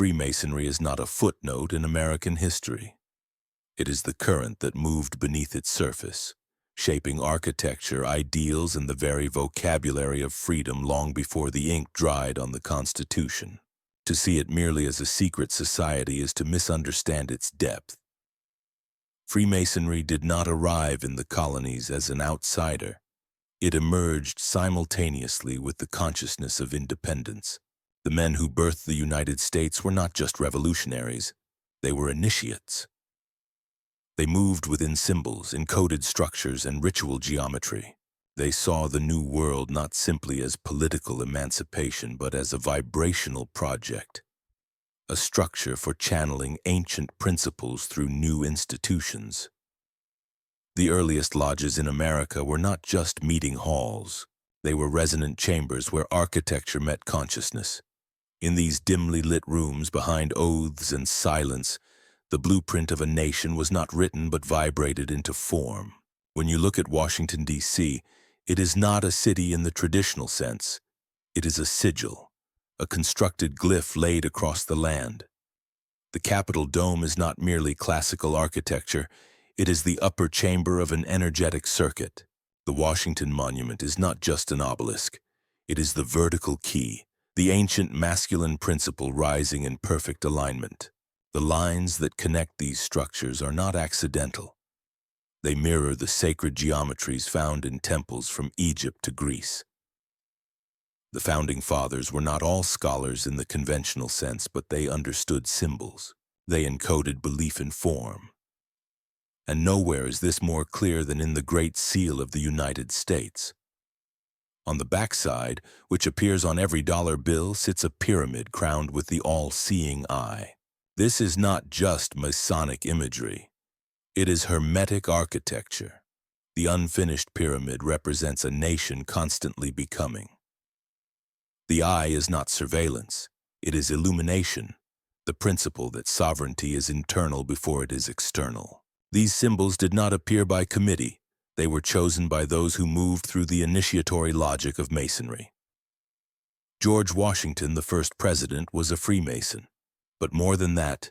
Freemasonry is not a footnote in American history. It is the current that moved beneath its surface, shaping architecture, ideals, and the very vocabulary of freedom long before the ink dried on the Constitution. To see it merely as a secret society is to misunderstand its depth. Freemasonry did not arrive in the colonies as an outsider. It emerged simultaneously with the consciousness of independence. The men who birthed the United States were not just revolutionaries, they were initiates. They moved within symbols, encoded structures, and ritual geometry. They saw the New World not simply as political emancipation, but as a vibrational project, a structure for channeling ancient principles through new institutions. The earliest lodges in America were not just meeting halls. They were resonant chambers where architecture met consciousness. In these dimly lit rooms, behind oaths and silence, the blueprint of a nation was not written but vibrated into form. When you look at Washington, D.C., it is not a city in the traditional sense. It is a sigil, a constructed glyph laid across the land. The Capitol dome is not merely classical architecture, it is the upper chamber of an energetic circuit. The Washington Monument is not just an obelisk, it is the vertical key, the ancient masculine principle rising in perfect alignment. The lines that connect these structures are not accidental. They mirror the sacred geometries found in temples from Egypt to Greece. The Founding Fathers were not all scholars in the conventional sense, but they understood symbols. They encoded belief in form. And nowhere is this more clear than in the Great Seal of the United States. On the backside, which appears on every dollar bill, sits a pyramid crowned with the all-seeing eye. This is not just Masonic imagery. It is Hermetic architecture. The unfinished pyramid represents a nation constantly becoming. The eye is not surveillance. It is illumination, the principle that sovereignty is internal before it is external. These symbols did not appear by committee. They were chosen by those who moved through the initiatory logic of Masonry. George Washington, the first president, was a Freemason. But more than that,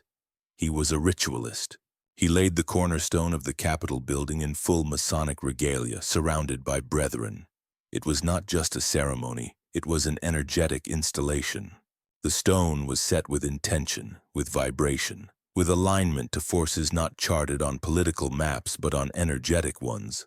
he was a ritualist. He laid the cornerstone of the Capitol building in full Masonic regalia, surrounded by brethren. It was not just a ceremony, it was an energetic installation. The stone was set with intention, with vibration, with alignment to forces not charted on political maps but on energetic ones.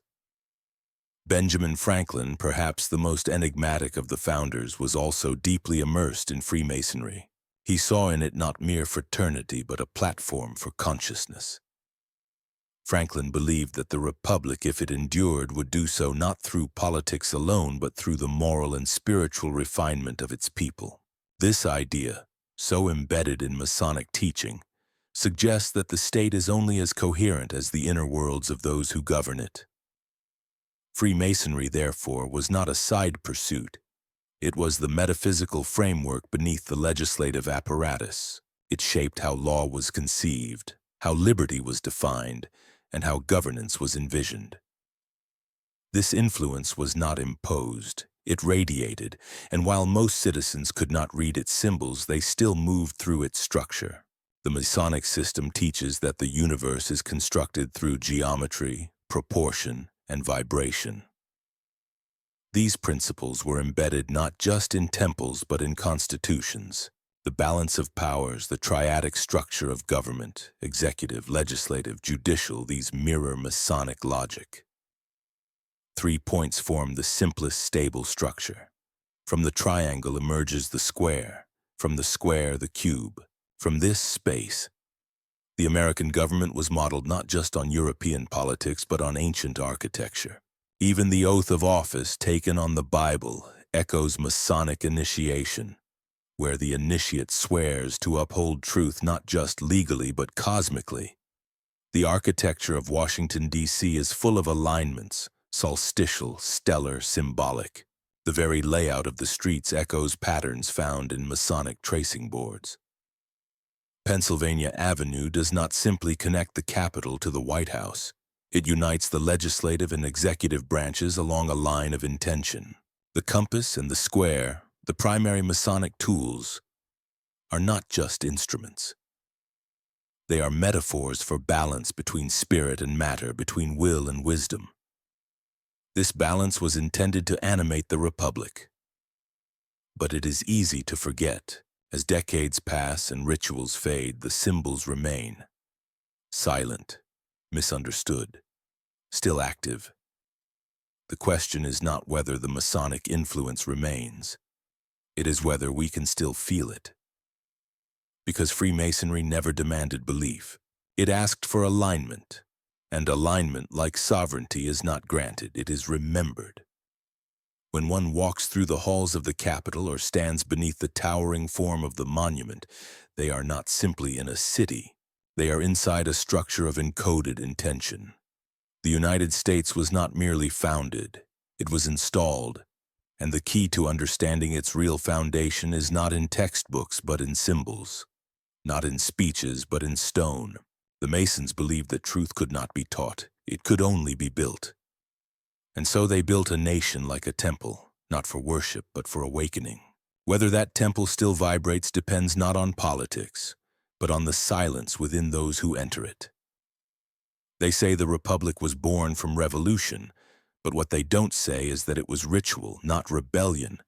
Benjamin Franklin, perhaps the most enigmatic of the founders, was also deeply immersed in Freemasonry. He saw in it not mere fraternity, but a platform for consciousness. Franklin believed that the Republic, if it endured, would do so not through politics alone, but through the moral and spiritual refinement of its people. This idea, so embedded in Masonic teaching, suggests that the state is only as coherent as the inner worlds of those who govern it. Freemasonry, therefore, was not a side pursuit. It was the metaphysical framework beneath the legislative apparatus. It shaped how law was conceived, how liberty was defined, and how governance was envisioned. This influence was not imposed, it radiated, and while most citizens could not read its symbols, they still moved through its structure. The Masonic system teaches that the universe is constructed through geometry, proportion, and vibration. These principles were embedded not just in temples but in constitutions. The balance of powers, the triadic structure of government, executive, legislative, judicial, these mirror Masonic logic. 3 points form the simplest stable structure. From the triangle emerges the square, from the square the cube. From this space, the American government was modeled not just on European politics but on ancient architecture. Even the oath of office taken on the Bible echoes Masonic initiation, where the initiate swears to uphold truth not just legally but cosmically. The architecture of Washington, D.C. is full of alignments, solstitial, stellar, symbolic. The very layout of the streets echoes patterns found in Masonic tracing boards. Pennsylvania Avenue does not simply connect the Capitol to the White House. It unites the legislative and executive branches along a line of intention. The compass and the square, the primary Masonic tools, are not just instruments. They are metaphors for balance between spirit and matter, between will and wisdom. This balance was intended to animate the Republic. But it is easy to forget. As decades pass and rituals fade, the symbols remain. Silent, misunderstood, still active. The question is not whether the Masonic influence remains. It is whether we can still feel it. Because Freemasonry never demanded belief. It asked for alignment. And alignment, like sovereignty, is not granted, it is remembered. When one walks through the halls of the Capitol or stands beneath the towering form of the monument, they are not simply in a city. They are inside a structure of encoded intention. The United States was not merely founded, it was installed. And the key to understanding its real foundation is not in textbooks but in symbols. Not in speeches but in stone. The Masons believed that truth could not be taught, it could only be built. And so they built a nation like a temple, not for worship but for awakening. Whether that temple still vibrates depends not on politics, but on the silence within those who enter it. They say the Republic was born from revolution, but what they don't say is that it was ritual, not rebellion,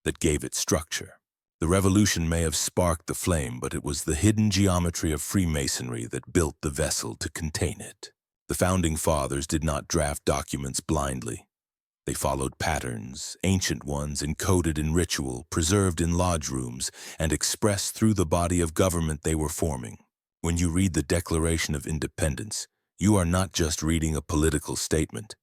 that gave it structure. The revolution may have sparked the flame, but it was the hidden geometry of Freemasonry that built the vessel to contain it. The Founding Fathers did not draft documents blindly. They followed patterns, ancient ones encoded in ritual, preserved in lodge rooms, and expressed through the body of government they were forming. When you read the Declaration of Independence, you are not just reading a political statement.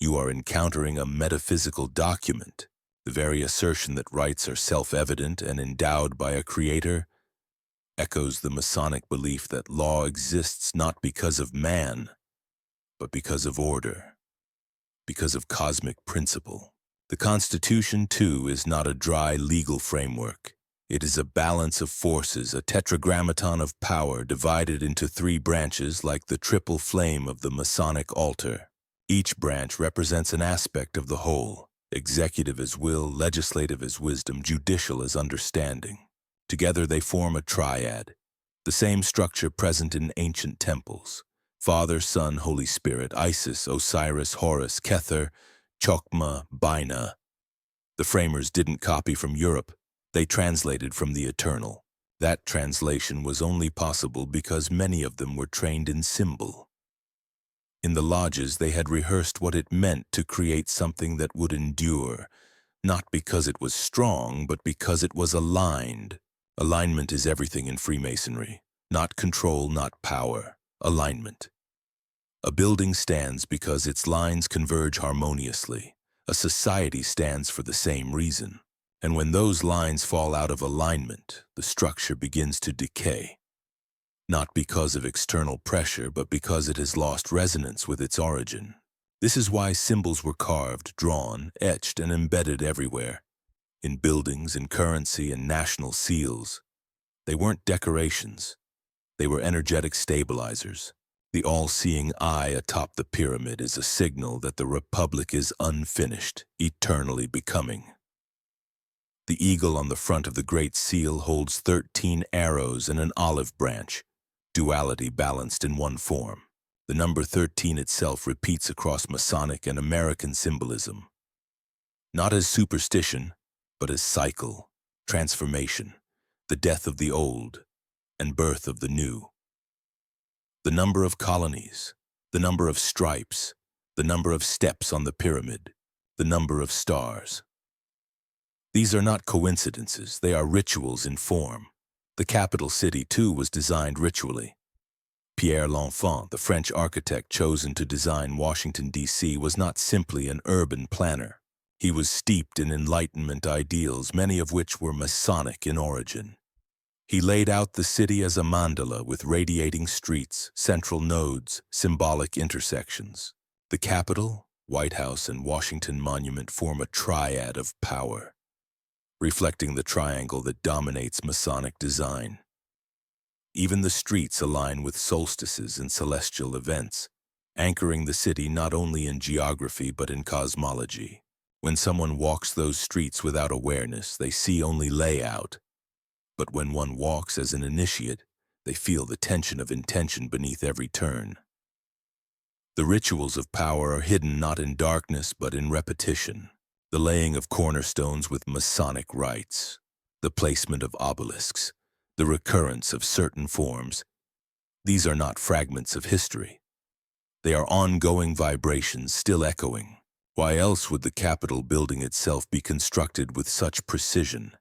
You are encountering a metaphysical document. The very assertion that rights are self-evident and endowed by a creator echoes the Masonic belief that law exists not because of man, but because of order, because of cosmic principle. The Constitution, too, is not a dry legal framework. It is a balance of forces, a tetragrammaton of power divided into 3 branches like the triple flame of the Masonic altar. Each branch represents an aspect of the whole. Executive as will, legislative as wisdom, judicial as understanding. Together they form a triad, the same structure present in ancient temples. Father, Son, Holy Spirit, Isis, Osiris, Horus, Kether, Chokmah, Bina. The framers didn't copy from Europe, they translated from the eternal. That translation was only possible because many of them were trained in symbol. In the lodges, they had rehearsed what it meant to create something that would endure, not because it was strong, but because it was aligned. Alignment is everything in Freemasonry. Not control, not power. Alignment. A building stands because its lines converge harmoniously. A society stands for the same reason. And when those lines fall out of alignment, the structure begins to decay. Not because of external pressure, but because it has lost resonance with its origin. This is why symbols were carved, drawn, etched, and embedded everywhere. In buildings, in currency, and national seals. They weren't decorations. They were energetic stabilizers. The all-seeing eye atop the pyramid is a signal that the Republic is unfinished, eternally becoming. The eagle on the front of the Great Seal holds 13 arrows and an olive branch. Duality balanced in one form. The number 13 itself repeats across Masonic and American symbolism. Not as superstition, but as cycle, transformation, the death of the old, and birth of the new. The number of colonies, the number of stripes, the number of steps on the pyramid, the number of stars. These are not coincidences, they are rituals in form. The capital city, too, was designed ritually. Pierre L'Enfant, the French architect chosen to design Washington, D.C., was not simply an urban planner. He was steeped in Enlightenment ideals, many of which were Masonic in origin. He laid out the city as a mandala with radiating streets, central nodes, symbolic intersections. The Capitol, White House, and Washington Monument form a triad of power, reflecting the triangle that dominates Masonic design. Even the streets align with solstices and celestial events, anchoring the city not only in geography but in cosmology. When someone walks those streets without awareness, they see only layout, But when one walks as an initiate, they feel the tension of intention beneath every turn. The rituals of power are hidden not in darkness but in repetition. The laying of cornerstones with Masonic rites, the placement of obelisks, the recurrence of certain forms. These are not fragments of history. They are ongoing vibrations still echoing. Why else would the Capitol building itself be constructed with such precision?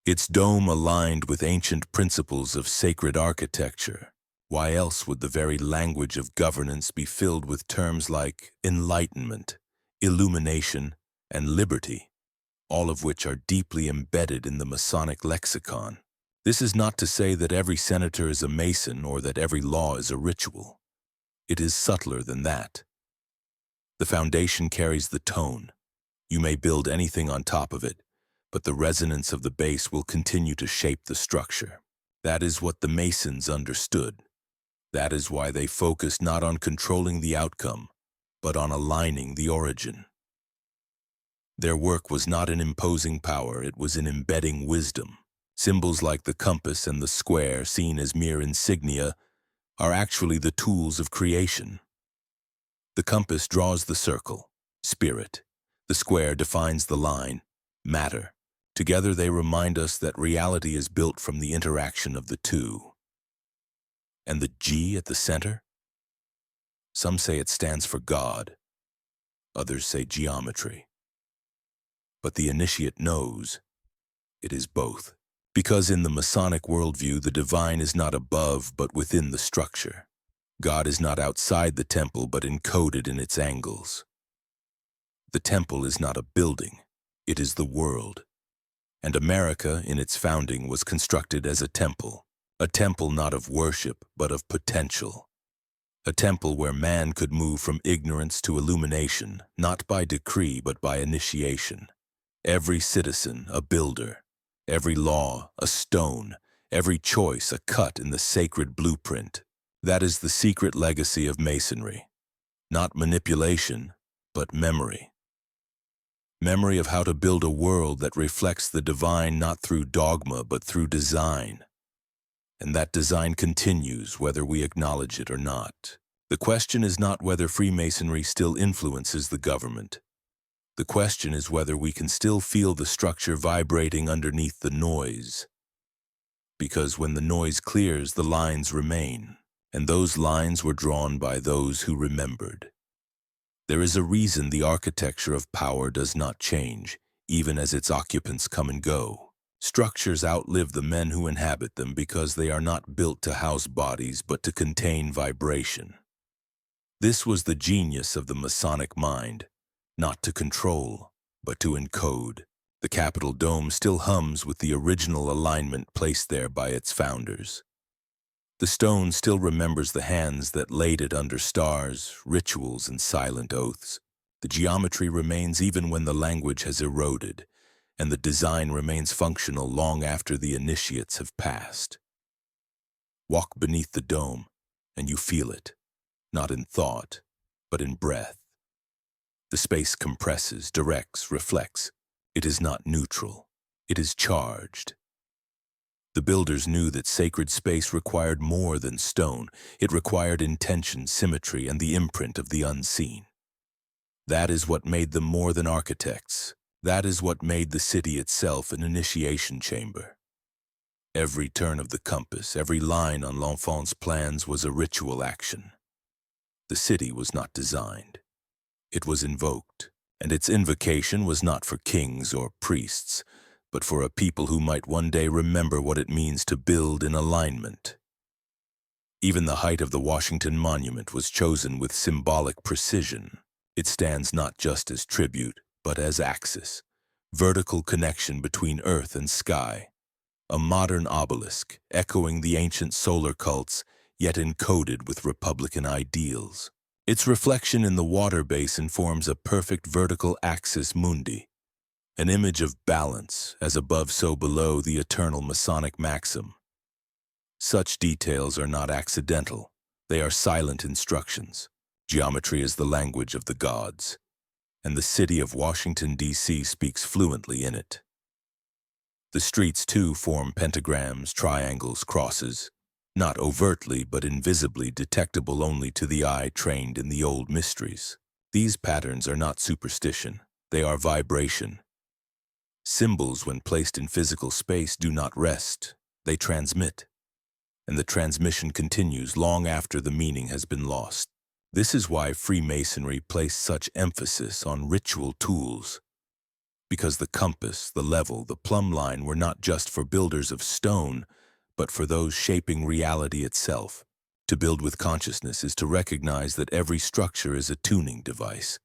Its dome aligned with ancient principles of sacred architecture. Why else would the very language of governance be filled with terms like enlightenment, illumination, and liberty, all of which are deeply embedded in the Masonic lexicon? This is not to say that every senator is a Mason or that every law is a ritual. It is subtler than that. The foundation carries the tone. You may build anything on top of it, but the resonance of the base will continue to shape the structure. That is what the Masons understood. That is why they focused not on controlling the outcome, but on aligning the origin. Their work was not in imposing power, it was in embedding wisdom. Symbols like the compass and the square, seen as mere insignia, are actually the tools of creation. The compass draws the circle, spirit. The square defines the line, matter. Together they remind us that reality is built from the interaction of the two. And the G at the center? Some say it stands for God. Others say geometry. But the initiate knows it is both. Because in the Masonic worldview, the divine is not above but within the structure. God is not outside the temple but encoded in its angles. The temple is not a building, it is the world. And America, in its founding, was constructed as a temple not of worship but of potential. A temple where man could move from ignorance to illumination, not by decree but by initiation. Every citizen a builder, every law a stone, every choice a cut in the sacred blueprint. That is the secret legacy of Masonry. Not manipulation, but memory. Memory of how to build a world that reflects the divine not through dogma but through design. And that design continues whether we acknowledge it or not. The question is not whether Freemasonry still influences the government. The question is whether we can still feel the structure vibrating underneath the noise. Because when the noise clears, the lines remain, and those lines were drawn by those who remembered. There is a reason the architecture of power does not change, even as its occupants come and go. Structures outlive the men who inhabit them because they are not built to house bodies but to contain vibration. This was the genius of the Masonic mind, not to control, but to encode. The Capitol dome still hums with the original alignment placed there by its founders. The stone still remembers the hands that laid it under stars, rituals, and silent oaths. The geometry remains even when the language has eroded, and the design remains functional long after the initiates have passed. Walk beneath the dome, and you feel it, not in thought, but in breath. The space compresses, directs, reflects. It is not neutral. It is charged. The builders knew that sacred space required more than stone. It required intention, symmetry, and the imprint of the unseen. That is what made them more than architects. That is what made the city itself an initiation chamber. Every turn of the compass, every line on L'Enfant's plans was a ritual action. The city was not designed. It was invoked, and its invocation was not for kings or priests, but for a people who might one day remember what it means to build in alignment. Even the height of the Washington Monument was chosen with symbolic precision. It stands not just as tribute, but as axis, vertical connection between earth and sky, a modern obelisk echoing the ancient solar cults, yet encoded with Republican ideals. Its reflection in the water basin forms a perfect vertical axis mundi, an image of balance, as above so below, the eternal Masonic maxim. Such details are not accidental. They are silent instructions. Geometry is the language of the gods, and the city of Washington, D.C. speaks fluently in it. The streets, too, form pentagrams, triangles, crosses, not overtly but invisibly detectable only to the eye trained in the old mysteries. These patterns are not superstition, they are vibration. Symbols, when placed in physical space, do not rest, they transmit. And the transmission continues long after the meaning has been lost. This is why Freemasonry placed such emphasis on ritual tools. Because the compass, the level, the plumb line were not just for builders of stone, but for those shaping reality itself. To build with consciousness is to recognize that every structure is a tuning device.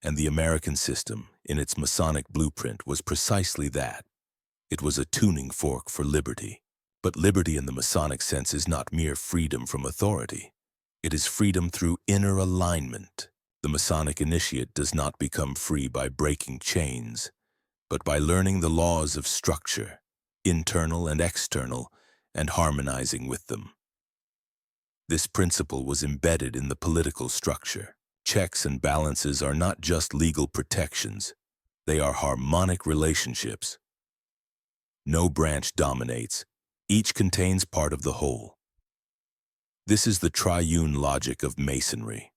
And the American system, in its Masonic blueprint, was precisely that. It was a tuning fork for liberty. But liberty in the Masonic sense is not mere freedom from authority. It is freedom through inner alignment. The Masonic initiate does not become free by breaking chains, but by learning the laws of structure, internal and external, and harmonizing with them. This principle was embedded in the political structure. Checks and balances are not just legal protections, they are harmonic relationships. No branch dominates, each contains part of the whole. This is the triune logic of Masonry.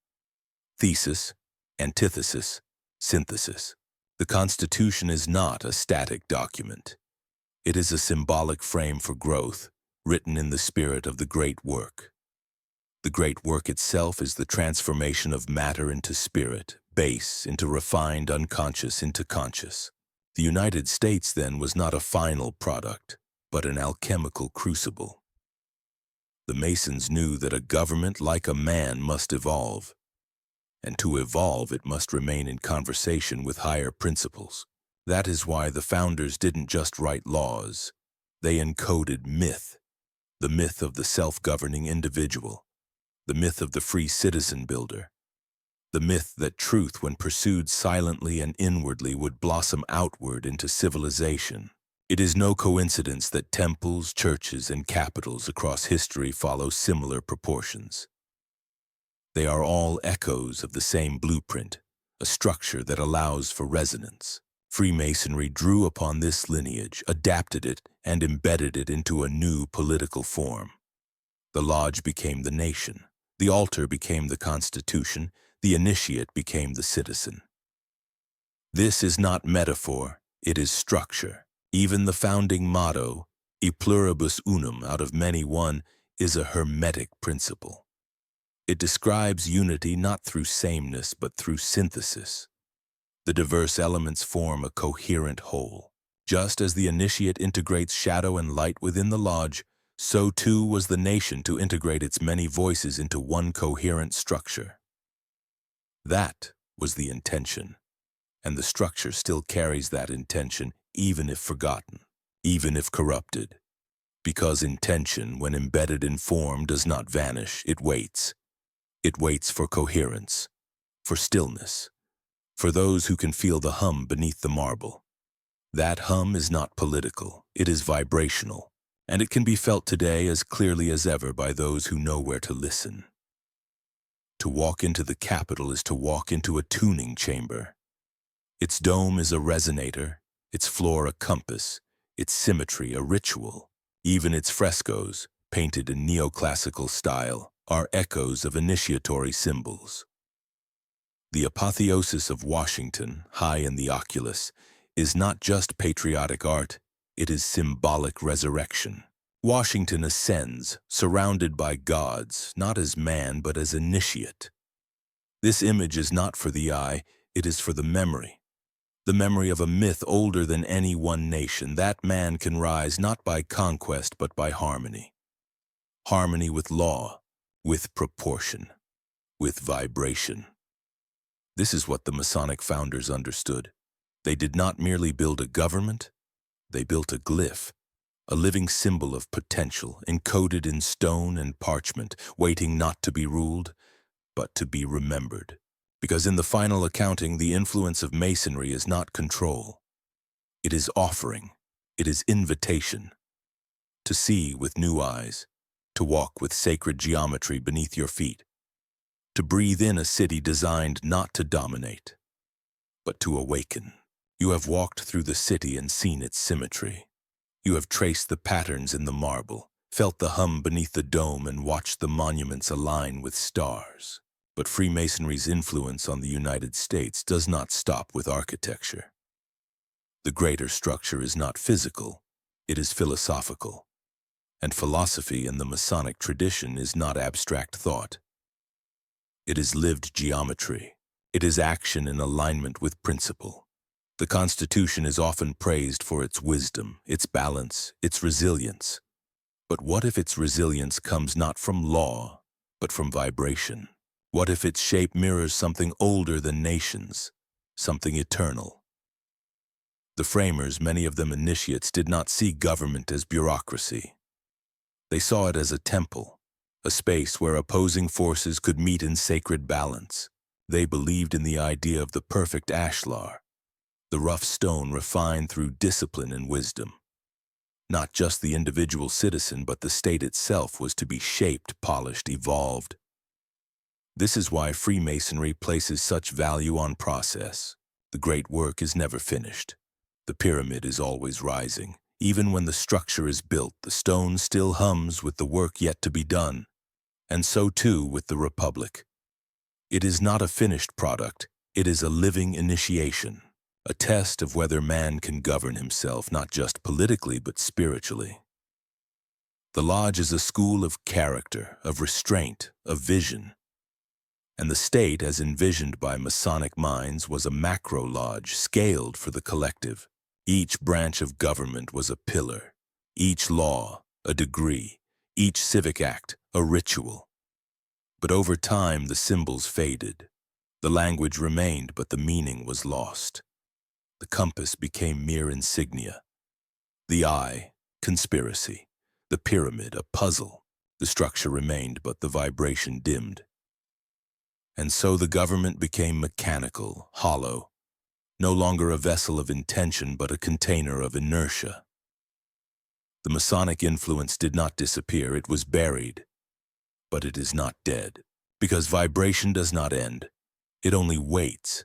Thesis, antithesis, synthesis. The Constitution is not a static document. It is a symbolic frame for growth, written in the spirit of the great work. The great work itself is the transformation of matter into spirit, base into refined unconscious into conscious. The United States, then, was not a final product, but an alchemical crucible. The Masons knew that a government, like a man, must evolve, and to evolve it must remain in conversation with higher principles. That is why the founders didn't just write laws, they encoded myth, the myth of the self-governing individual, the myth of the free citizen builder, the myth that truth, when pursued silently and inwardly, would blossom outward into civilization. It is no coincidence that temples, churches, and capitals across history follow similar proportions. They are all echoes of the same blueprint, a structure that allows for resonance. Freemasonry drew upon this lineage, adapted it, and embedded it into a new political form. The lodge became the nation, the altar became the Constitution, the initiate became the citizen. This is not metaphor, it is structure. Even the founding motto, E pluribus unum, out of many one, is a hermetic principle. It describes unity not through sameness but through synthesis. The diverse elements form a coherent whole. Just as the initiate integrates shadow and light within the lodge, so too was the nation to integrate its many voices into one coherent structure. That was the intention, and the structure still carries that intention, even if forgotten, even if corrupted. Because intention, when embedded in form, does not vanish, it waits. It waits for coherence, for stillness, for those who can feel the hum beneath the marble. That hum is not political, it is vibrational, and it can be felt today as clearly as ever by those who know where to listen. To walk into the Capitol is to walk into a tuning chamber. Its dome is a resonator, its floor a compass, its symmetry a ritual. Even its frescoes, painted in neoclassical style, are echoes of initiatory symbols. The apotheosis of Washington, high in the oculus, is not just patriotic art, it is symbolic resurrection. Washington ascends, surrounded by gods, not as man but as initiate. This image is not for the eye, it is for the memory of a myth older than any one nation. That man can rise not by conquest but by harmony. Harmony with law, with proportion, with vibration. This is what the Masonic founders understood. They did not merely build a government, they built a glyph, a living symbol of potential, encoded in stone and parchment, waiting not to be ruled, but to be remembered. Because in the final accounting, the influence of Masonry is not control. It is offering, it is invitation. To see with new eyes, to walk with sacred geometry beneath your feet, to breathe in a city designed not to dominate, but to awaken. You have walked through the city and seen its symmetry. You have traced the patterns in the marble, felt the hum beneath the dome, and watched the monuments align with stars. But Freemasonry's influence on the United States does not stop with architecture. The greater structure is not physical, it is philosophical. And philosophy in the Masonic tradition is not abstract thought. It is lived geometry. It is action in alignment with principle. The Constitution is often praised for its wisdom, its balance, its resilience. But what if its resilience comes not from law, but from vibration? What if its shape mirrors something older than nations, something eternal? The framers, many of them initiates, did not see government as bureaucracy. They saw it as a temple, a space where opposing forces could meet in sacred balance. They believed in the idea of the perfect ashlar, the rough stone refined through discipline and wisdom. Not just the individual citizen, but the state itself was to be shaped, polished, evolved. This is why Freemasonry places such value on process. The great work is never finished. The pyramid is always rising. Even when the structure is built, the stone still hums with the work yet to be done. And so too with the Republic. It is not a finished product, it is a living initiation, a test of whether man can govern himself not just politically but spiritually. The Lodge is a school of character, of restraint, of vision. And the state, as envisioned by Masonic minds, was a macro lodge scaled for the collective. Each branch of government was a pillar, each law a degree, each civic act a ritual. But over time the symbols faded. The language remained, but the meaning was lost. The compass became mere insignia. The eye, conspiracy. The pyramid, a puzzle. The structure remained, but the vibration dimmed. And so the government became mechanical, hollow, no longer a vessel of intention, but a container of inertia. The Masonic influence did not disappear, it was buried. But it is not dead, because vibration does not end. It only waits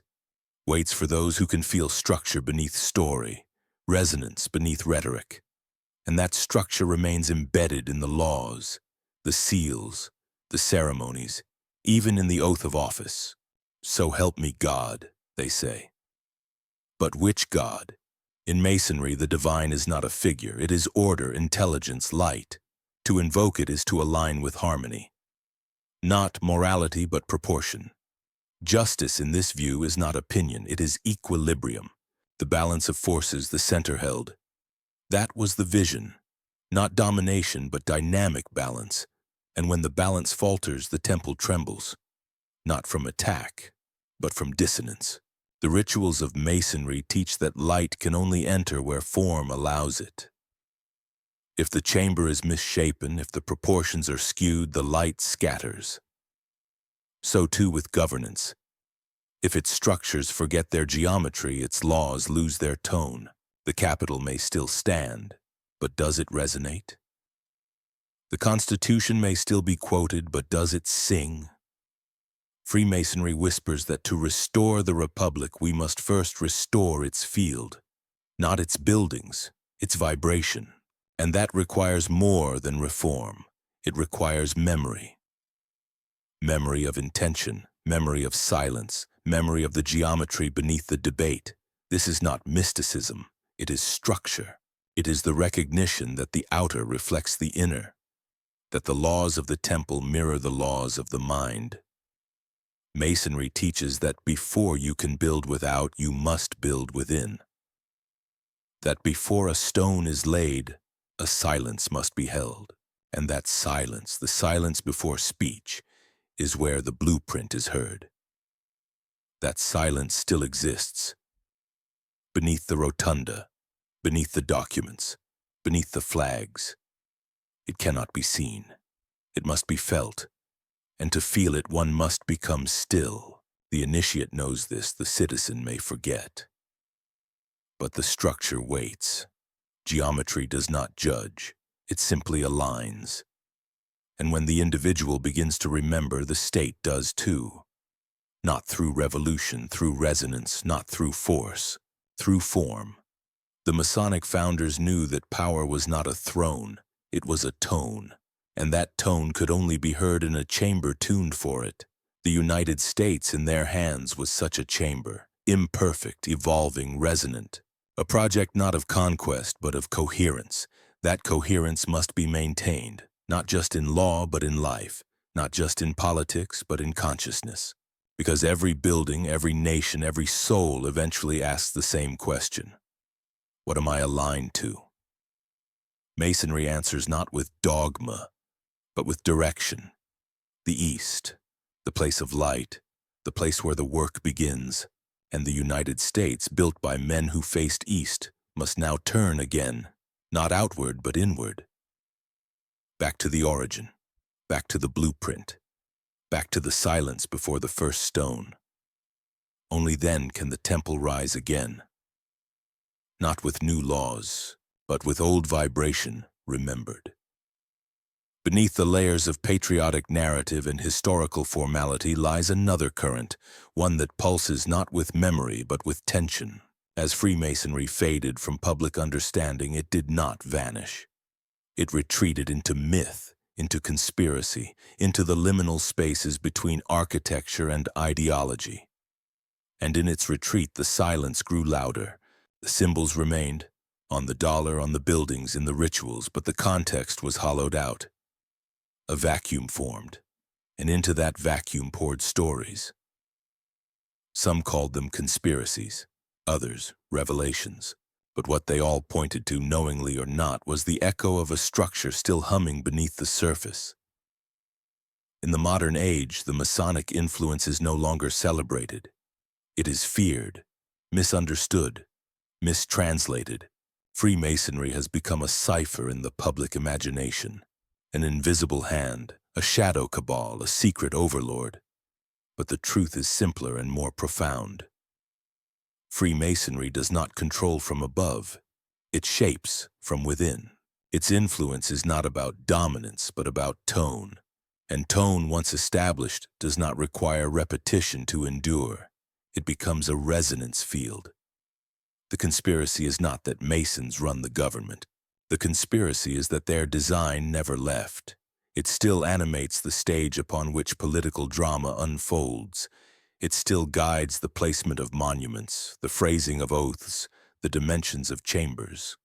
for those who can feel structure beneath story, resonance beneath rhetoric. And that structure remains embedded in the laws, the seals, the ceremonies, even in the oath of office. So help me God, they say. But which God? In Masonry, the divine is not a figure. It is order, intelligence, light. To invoke it is to align with harmony. Not morality, but proportion. Justice in this view is not opinion. It is equilibrium. The balance of forces the center held. That was the vision. Not domination, but dynamic balance. And when the balance falters, the temple trembles. Not from attack, but from dissonance. The rituals of Masonry teach that light can only enter where form allows it. If the chamber is misshapen, if the proportions are skewed, the light scatters. So too with governance. If its structures forget their geometry, its laws lose their tone. The Capitol may still stand, but does it resonate? The Constitution may still be quoted, but does it sing? Freemasonry whispers that to restore the Republic, we must first restore its field, not its buildings, its vibration. And that requires more than reform. It requires memory. Memory of intention, memory of silence, memory of the geometry beneath the debate. This is not mysticism, it is structure. It is the recognition that the outer reflects the inner, that the laws of the temple mirror the laws of the mind. Masonry teaches that before you can build without, you must build within. That before a stone is laid, a silence must be held. And that silence, the silence before speech, is where the blueprint is heard. That silence still exists. Beneath the rotunda, beneath the documents, beneath the flags. It cannot be seen. It must be felt. And to feel it, one must become still. The initiate knows this, the citizen may forget. But the structure waits. Geometry does not judge, it simply aligns. And when the individual begins to remember, the state does too. Not through revolution, through resonance, not through force, through form. The Masonic founders knew that power was not a throne, it was a tone, and that tone could only be heard in a chamber tuned for it. The United States in their hands was such a chamber, imperfect, evolving, resonant. A project not of conquest, but of coherence. That coherence must be maintained, not just in law, but in life, not just in politics, but in consciousness. Because every building, every nation, every soul eventually asks the same question. What am I aligned to? Masonry answers not with dogma, but with direction. The East, the place of light, the place where the work begins, and the United States, built by men who faced east, must now turn again, not outward but inward. Back to the origin, back to the blueprint, back to the silence before the first stone. Only then can the temple rise again. Not with new laws, but with old vibration remembered. Beneath the layers of patriotic narrative and historical formality lies another current, one that pulses not with memory but with tension. As Freemasonry faded from public understanding, it did not vanish. It retreated into myth, into conspiracy, into the liminal spaces between architecture and ideology. And in its retreat, the silence grew louder. The symbols remained, on the dollar, on the buildings, in the rituals, but the context was hollowed out. A vacuum formed, and into that vacuum poured stories. Some called them conspiracies, others revelations, but what they all pointed to, knowingly or not, was the echo of a structure still humming beneath the surface. In the modern age, the Masonic influence is no longer celebrated. It is feared, misunderstood, mistranslated. Freemasonry has become a cipher in the public imagination. An invisible hand, a shadow cabal, a secret overlord. But the truth is simpler and more profound. Freemasonry does not control from above. It shapes from within. Its influence is not about dominance, but about tone. And tone, once established, does not require repetition to endure. It becomes a resonance field. The conspiracy is not that Masons run the government. The conspiracy is that their design never left. It still animates the stage upon which political drama unfolds. It still guides the placement of monuments, the phrasing of oaths, the dimensions of chambers.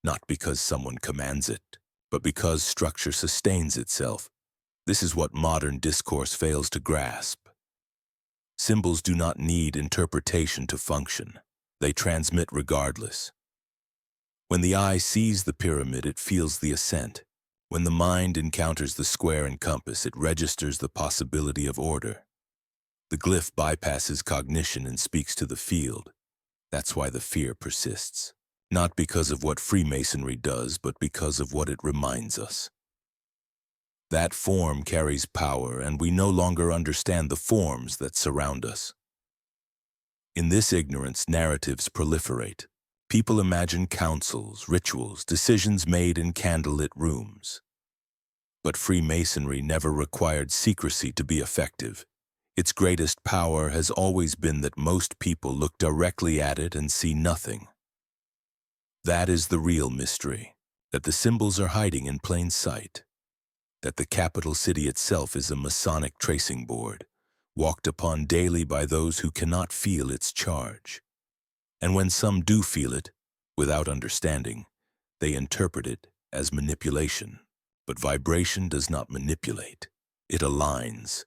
Not because someone commands it, but because structure sustains itself. This is what modern discourse fails to grasp. Symbols do not need interpretation to function. They transmit regardless. When the eye sees the pyramid, it feels the ascent. When the mind encounters the square and compass, it registers the possibility of order. The glyph bypasses cognition and speaks to the field. That's why the fear persists. Not because of what Freemasonry does, but because of what it reminds us. That form carries power, and we no longer understand the forms that surround us. In this ignorance, narratives proliferate. People imagine councils, rituals, decisions made in candlelit rooms. But Freemasonry never required secrecy to be effective. Its greatest power has always been that most people look directly at it and see nothing. That is the real mystery, that the symbols are hiding in plain sight, that the capital city itself is a Masonic tracing board, walked upon daily by those who cannot feel its charge. And when some do feel it, without understanding, they interpret it as manipulation. But vibration does not manipulate, it aligns.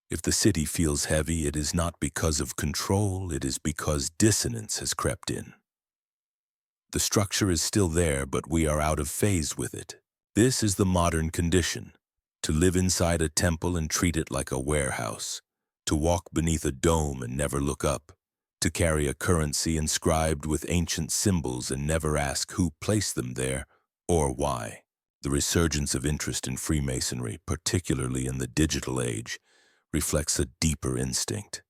If the city feels heavy, it is not because of control, it is because dissonance has crept in. The structure is still there, but we are out of phase with it. This is the modern condition, to live inside a temple and treat it like a warehouse, to walk beneath a dome and never look up, to carry a currency inscribed with ancient symbols and never ask who placed them there or why. The resurgence of interest in Freemasonry, particularly in the digital age, reflects a deeper instinct.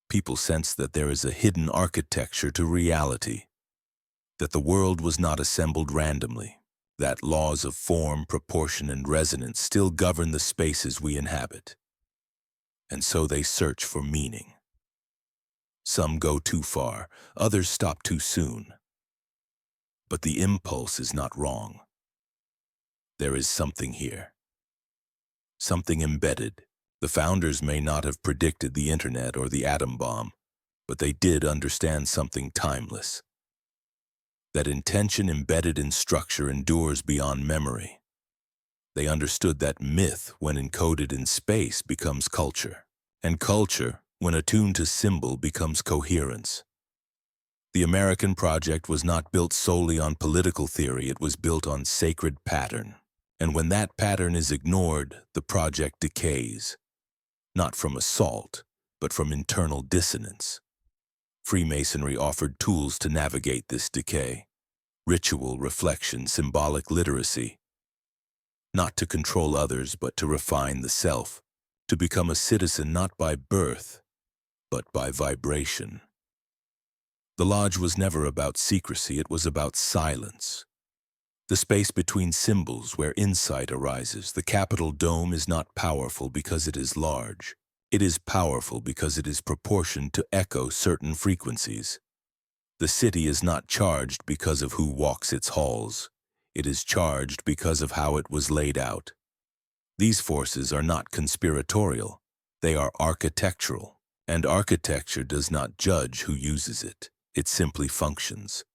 People sense that there is a hidden architecture to reality, that the world was not assembled randomly, that laws of form, proportion, and resonance still govern the spaces we inhabit. And so they search for meaning. Some go too far, others stop too soon. But the impulse is not wrong. There is something here. Something embedded. The founders may not have predicted the internet or the atom bomb, but they did understand something timeless. That intention embedded in structure endures beyond memory. They understood that myth, when encoded in space, becomes culture. And culture, when attuned to symbol, becomes coherence. The American project was not built solely on political theory, it was built on sacred pattern. And when that pattern is ignored, the project decays. Not from assault, but from internal dissonance. Freemasonry offered tools to navigate this decay. Ritual, reflection, symbolic literacy. Not to control others, but to refine the self. To become a citizen not by birth, but by vibration. The lodge was never about secrecy, it was about silence. The space between symbols where insight arises. The Capitol dome is not powerful because it is large. It is powerful because it is proportioned to echo certain frequencies. The city is not charged because of who walks its halls. It is charged because of how it was laid out. These forces are not conspiratorial. They are architectural. And architecture does not judge who uses it. It simply functions.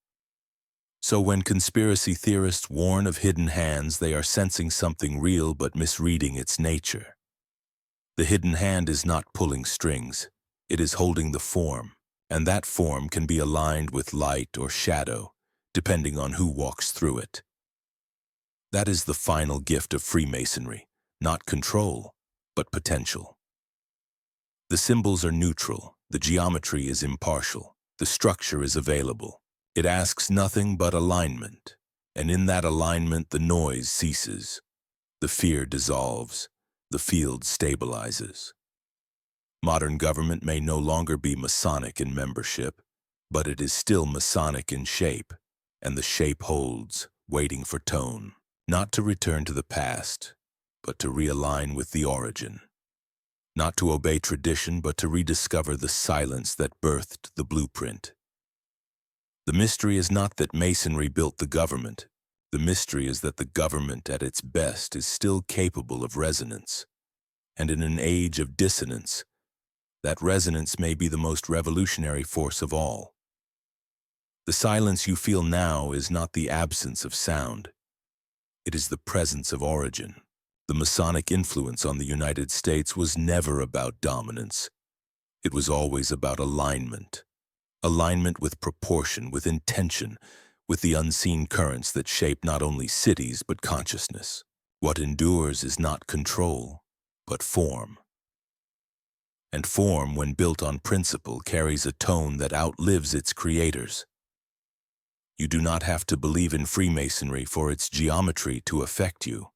So when conspiracy theorists warn of hidden hands, they are sensing something real but misreading its nature. The hidden hand is not pulling strings. It is holding the form, and that form can be aligned with light or shadow, depending on who walks through it. That is the final gift of Freemasonry, not control, but potential. The symbols are neutral, the geometry is impartial, the structure is available. It asks nothing but alignment, and in that alignment the noise ceases, the fear dissolves, the field stabilizes. Modern government may no longer be Masonic in membership, but it is still Masonic in shape, and the shape holds, waiting for tone, not to return to the past, but to realign with the origin. Not to obey tradition, but to rediscover the silence that birthed the blueprint. The mystery is not that Masonry built the government. The mystery is that the government at its best is still capable of resonance. And in an age of dissonance, that resonance may be the most revolutionary force of all. The silence you feel now is not the absence of sound. It is the presence of origin. The Masonic influence on the United States was never about dominance. It was always about alignment. Alignment with proportion, with intention, with the unseen currents that shape not only cities but consciousness. What endures is not control, but form. And form, when built on principle, carries a tone that outlives its creators. You do not have to believe in Freemasonry for its geometry to affect you.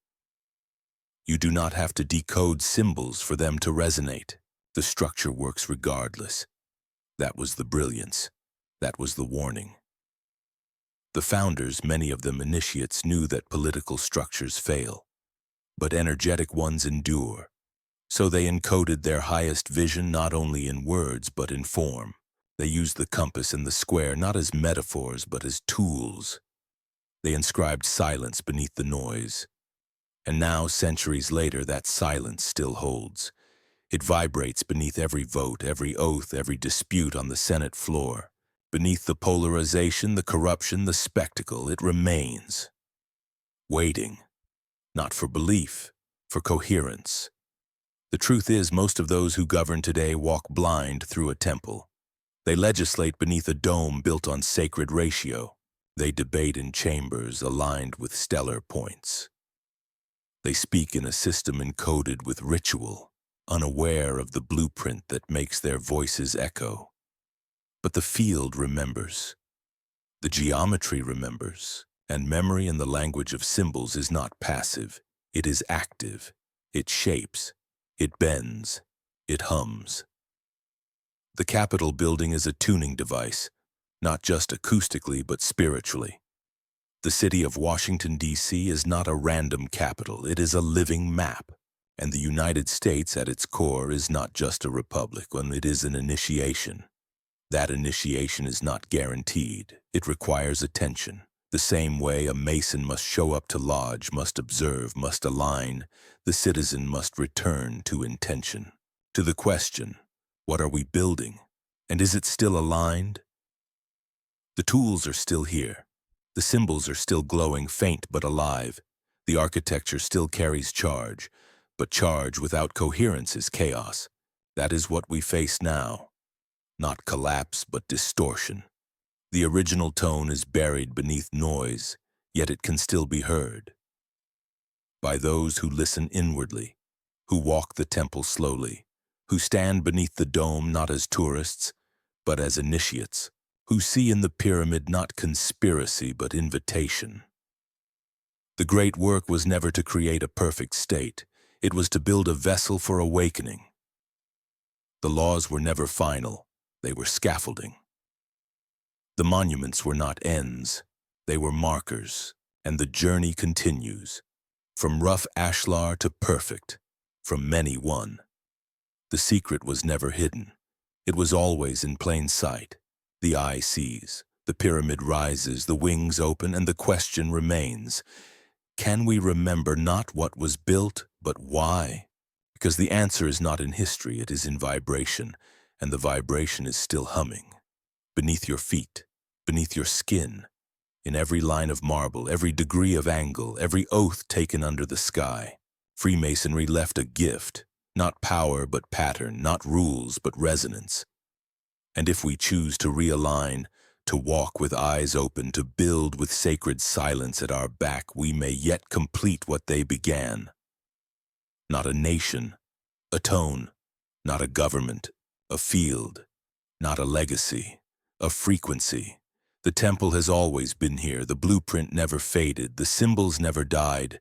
You do not have to decode symbols for them to resonate. The structure works regardless. That was the brilliance. That was the warning. The founders, many of them initiates, knew that political structures fail, but energetic ones endure. So they encoded their highest vision not only in words but in form. They used the compass and the square not as metaphors but as tools. They inscribed silence beneath the noise. And now, centuries later, that silence still holds. It vibrates beneath every vote, every oath, every dispute on the Senate floor. Beneath the polarization, the corruption, the spectacle, it remains. Waiting, not for belief, for coherence. The truth is, most of those who govern today walk blind through a temple. They legislate beneath a dome built on sacred ratio. They debate in chambers aligned with stellar points. They speak in a system encoded with ritual, unaware of the blueprint that makes their voices echo. But the field remembers. The geometry remembers. And memory in the language of symbols is not passive. It is active. It shapes. It bends. It hums. The Capitol building is a tuning device, not just acoustically but spiritually. The city of Washington, D.C. is not a random capital. It is a living map. And the United States at its core is not just a republic, it is an initiation. That initiation is not guaranteed. It requires attention. The same way a mason must show up to lodge, must observe, must align, the citizen must return to intention. To the question, what are we building? And is it still aligned? The tools are still here. The symbols are still glowing, faint but alive. The architecture still carries charge, but charge without coherence is chaos. That is what we face now. Not collapse, but distortion. The original tone is buried beneath noise, yet it can still be heard. By those who listen inwardly, who walk the temple slowly, who stand beneath the dome not as tourists, but as initiates, who see in the pyramid not conspiracy but invitation. The great work was never to create a perfect state. It was to build a vessel for awakening. The laws were never final. They were scaffolding. The monuments were not ends. They were markers, and the journey continues. From rough ashlar to perfect, from many one. The secret was never hidden. It was always in plain sight. The eye sees, the pyramid rises, the wings open, and the question remains. Can we remember not what was built, but why? Because the answer is not in history, it is in vibration, and the vibration is still humming. Beneath your feet, beneath your skin, in every line of marble, every degree of angle, every oath taken under the sky. Freemasonry left a gift, not power but pattern, not rules but resonance. And if we choose to realign, to walk with eyes open, to build with sacred silence at our back, we may yet complete what they began. Not a nation, a tone, not a government, a field, not a legacy, a frequency. The temple has always been here, the blueprint never faded, the symbols never died,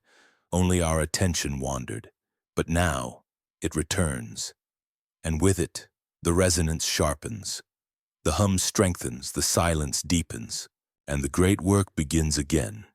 only our attention wandered. But now, it returns, and with it, the resonance sharpens. The hum strengthens, the silence deepens, and the great work begins again.